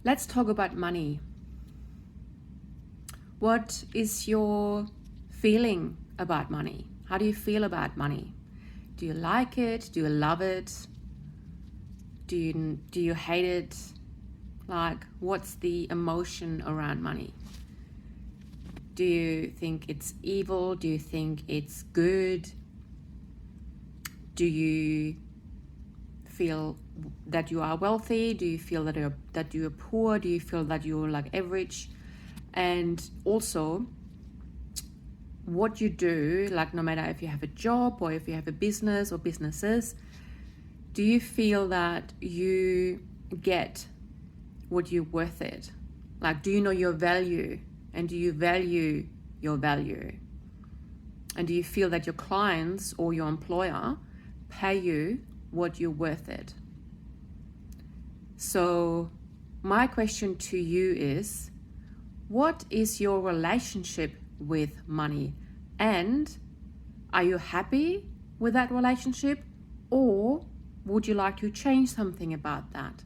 Let's talk about money. What is your feeling about money? How do you feel about money? Do you like it? Do you love it? Do you hate it? Like, what's the emotion around money? Do you think it's evil? Do you think it's good? Do you feel that you are wealthy? Do you feel that you're poor? Do you feel that you're like average? And also, what you do, like no matter if you have a job or if you have a business or businesses, do you feel that you get what you're worth it? Like, do you know your value, and do you value your value? And do you feel that your clients or your employer pay you what you're worth it? So my question to you is, what is your relationship with money? And are you happy with that relationship, or would you like to change something about that?